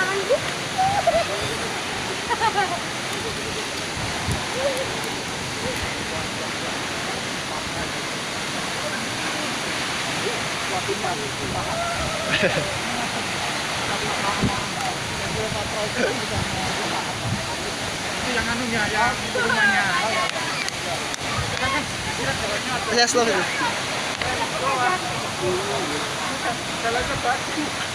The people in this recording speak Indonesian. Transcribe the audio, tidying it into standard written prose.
Itu yang anunya, yang rumahnya. Saya slow itu. Jalannya bagus.